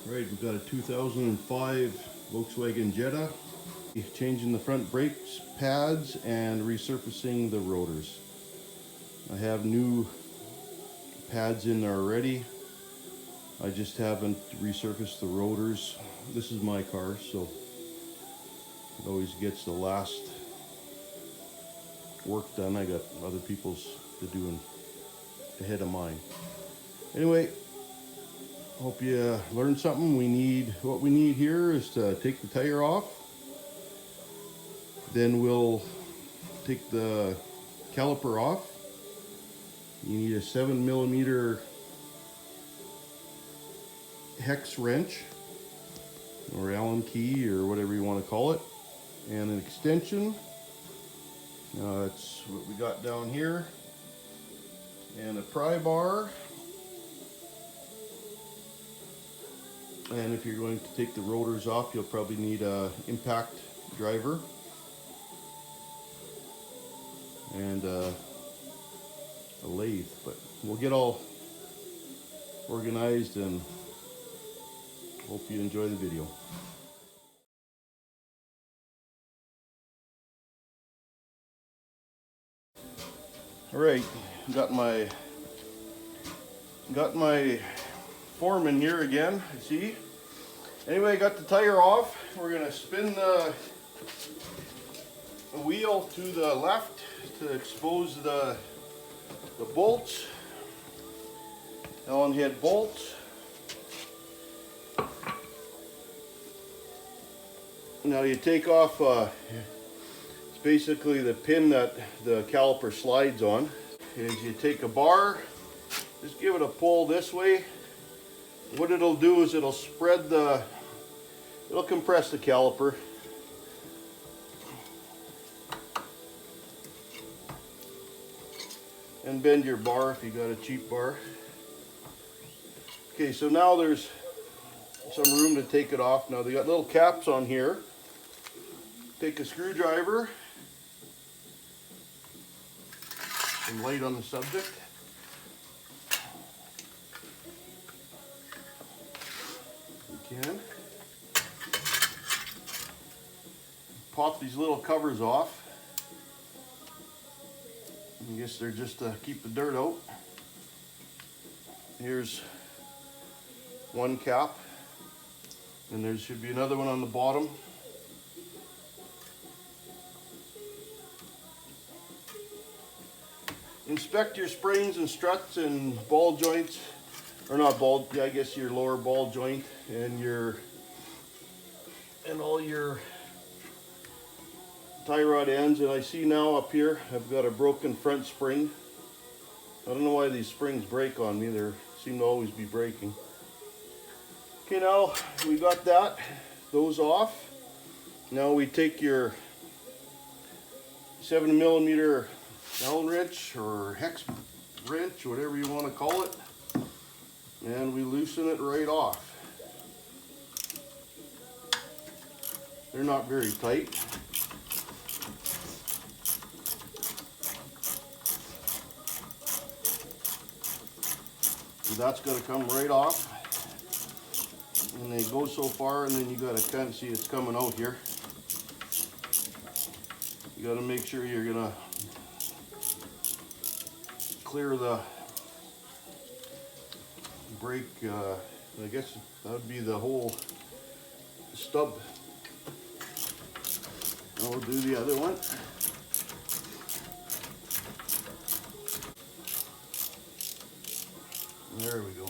Right, we've got a 2005 Volkswagen Jetta. Changing the front brakes pads and resurfacing the rotors. I have new pads in there already. I just haven't resurfaced the rotors. This is my car, so it always gets the last work done. I got other people's to do ahead of mine. Anyway, hope you learned something. What we need here is to take the tire off. Then we'll take the caliper off. You need a 7mm hex wrench or Allen key or whatever you want to call it, and an extension. That's what we got down here, and a pry bar. And if you're going to take the rotors off, you'll probably need a impact driver and a lathe, but we'll get all organized and hope you enjoy the video. All right, got my form in here again, see? Anyway, I got the tire off. We're gonna spin the wheel to the left to expose the bolts, Allen head bolts. Now you take off, it's basically the pin that the caliper slides on. Is you take a bar, just give it a pull this way. What it'll do is it'll compress the caliper. And bend your bar if you got a cheap bar. Okay, so now there's some room to take it off. Now they got little caps on here. Take a screwdriver. Some light on the subject. You can. Pop these little covers off. I guess they're just to keep the dirt out. Here's one cap, and there should be another one on the bottom. Inspect your springs and struts and ball joints, or not ball, I guess your lower ball joint and all your tie rod ends. And I see now up here I've got a broken front spring. I don't know why these springs break on me. They seem to always be breaking. Okay, now we got those off. Now we take your 7mm Allen wrench or hex wrench, whatever you want to call it, and we loosen it right off. They're not very tight. So that's going to come right off. And they go so far, and then you got to kind of see it's coming out here. You got to make sure you're going to clear the brake. I guess that would be the whole stub. Now we'll do the other one. There we go.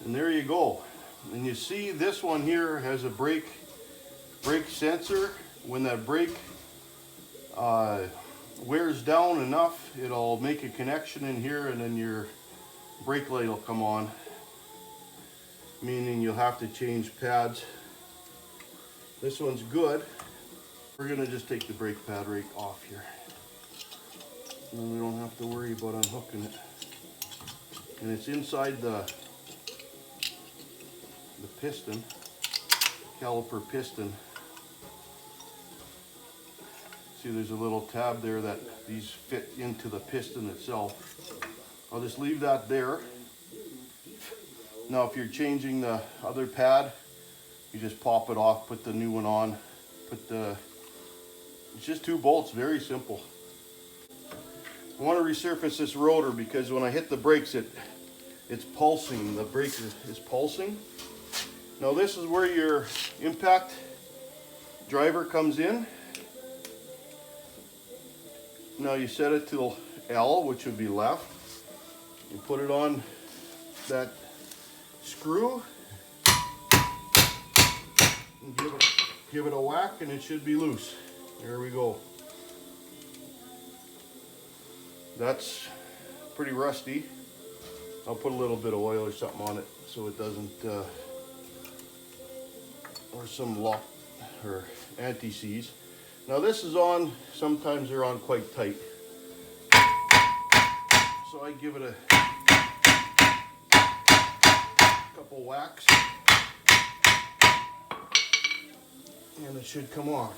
And there you go. And you see this one here has a brake sensor. When that brake wears down enough, it'll make a connection in here, and then your brake light will come on, meaning you'll have to change pads. This one's good. We're gonna just take the brake pad right off here, and then we don't have to worry about unhooking it. And it's inside the piston, caliper piston. See, there's a little tab there that these fit into the piston itself. I'll just leave that there. Now if you're changing the other pad, you just pop it off, put the new one on, it's just 2 bolts, very simple. I want to resurface this rotor because when I hit the brakes, it's pulsing. The brake is pulsing. Now this is where your impact driver comes in. Now you set it to L, which would be left. You put it on that screw and give it a whack, and it should be loose. There we go. That's pretty rusty. I'll put a little bit of oil or something on it so it doesn't, or some lock or anti-seize. Now this is on, sometimes they're on quite tight. So I give it a couple whacks and it should come off.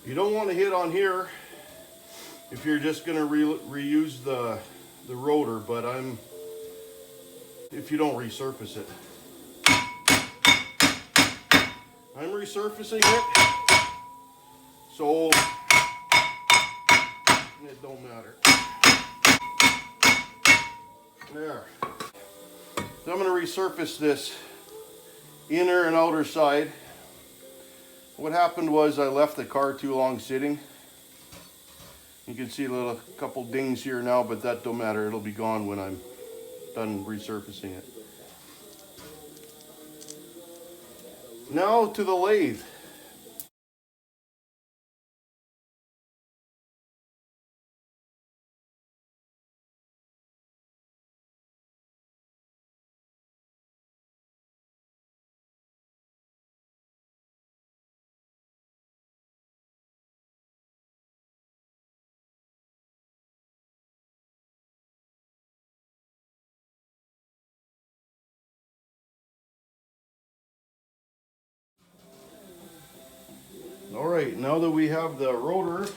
You don't want to hit on here if you're just going to reuse the rotor, but if you don't resurface it. I'm resurfacing it, so it don't matter. There. So I'm going to resurface this inner and outer side. What happened was I left the car too long sitting. You can see a couple dings here now, but that don't matter. It'll be gone when I'm done resurfacing it. Now to the lathe. All right, now that we have the rotor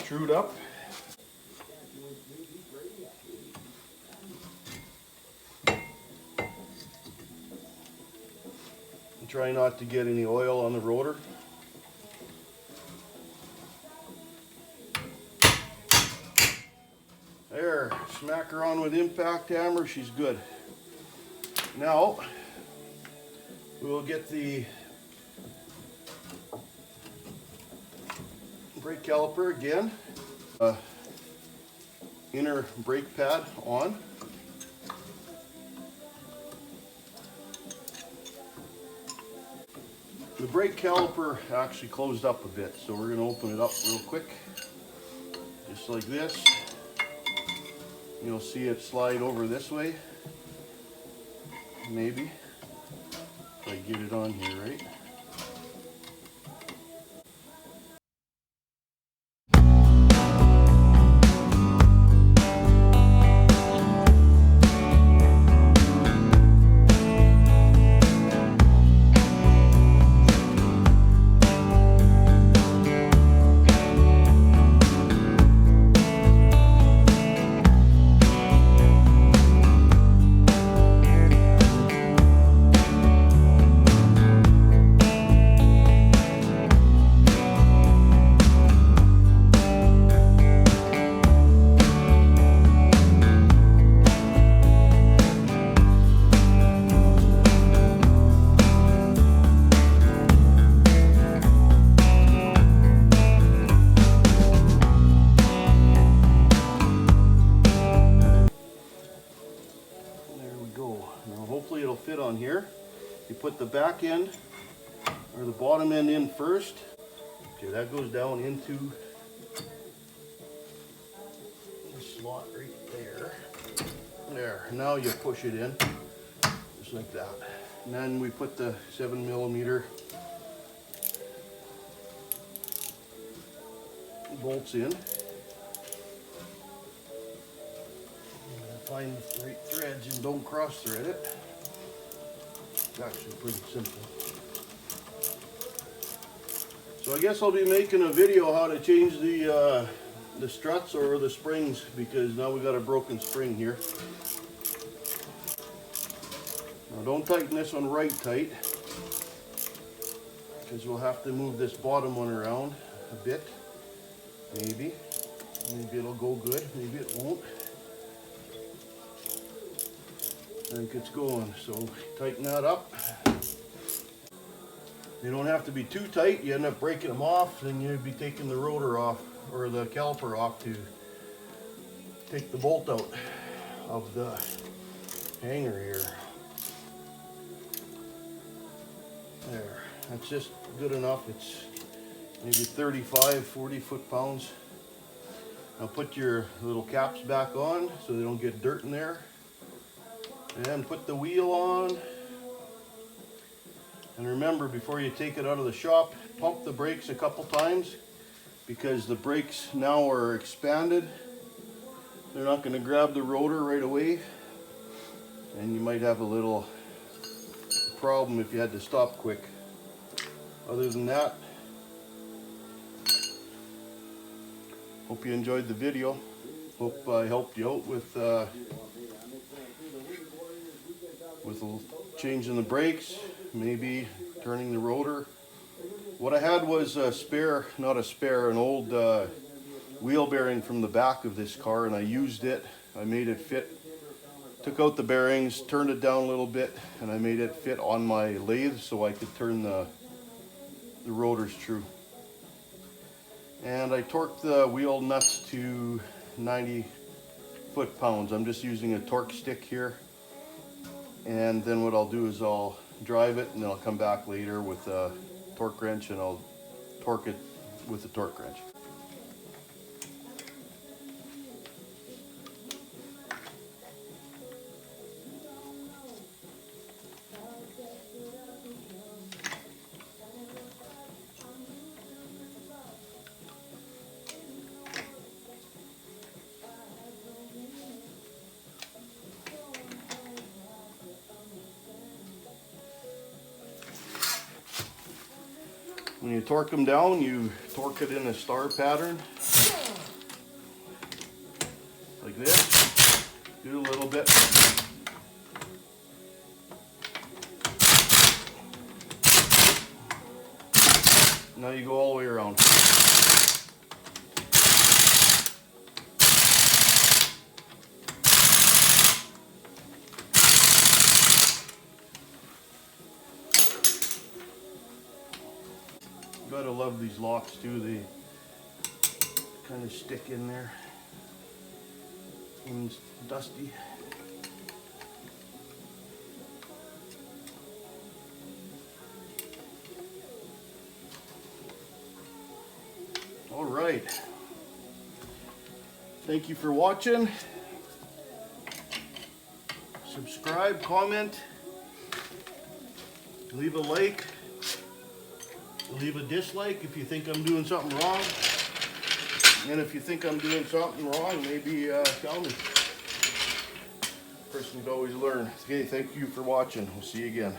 screwed up, try not to get any oil on the rotor. There, smack her on with impact hammer, she's good. Now, we'll get the brake caliper again, inner brake pad on. The brake caliper actually closed up a bit, so we're going to open it up real quick, just like this. You'll see it slide over this way, maybe, if I get it on here right. Fit on here. You put the back end or the bottom end in first. Okay, that goes down into the slot right there. There, now you push it in just like that. And then we put the 7mm bolts in. find the right threads and don't cross thread it. It's actually pretty simple. So I guess I'll be making a video how to change the struts or the springs, because now we got a broken spring here. Now don't tighten this one right tight, because we'll have to move this bottom one around a bit. Maybe it'll go good, maybe it won't. I think it's going, so tighten that up. They don't have to be too tight. You end up breaking them off, then you'd be taking the rotor off or the caliper off to take the bolt out of the hanger here. There, that's just good enough. It's maybe 35, 40 foot-pounds. Now put your little caps back on so they don't get dirt in there. And put the wheel on. And remember, before you take it out of the shop, pump the brakes a couple times, because the brakes now are expanded. They're not going to grab the rotor right away, and you might have a little problem if you had to stop quick. Other than that, hope you enjoyed the video. Hope I helped you out with changing the brakes, maybe turning the rotor. What I had was a spare, not a spare, an old wheel bearing from the back of this car, and I used it. I made it fit. Took out the bearings, turned it down a little bit, and I made it fit on my lathe so I could turn the rotors true. And I torqued the wheel nuts to 90 foot-pounds. I'm just using a torque stick here. And then what I'll do is I'll drive it, and then I'll come back later with a torque wrench and I'll torque it with the torque wrench. When you torque them down, you torque it in a star pattern, like this. Do a little bit. Now you go all the way around. Gotta love these locks too, they kind of stick in there when it's dusty. All right, thank you for watching. Subscribe, comment, leave a like. Leave a dislike if you think I'm doing something wrong. And if you think I'm doing something wrong, maybe tell me. Person can always learn. Okay, thank you for watching. We'll see you again.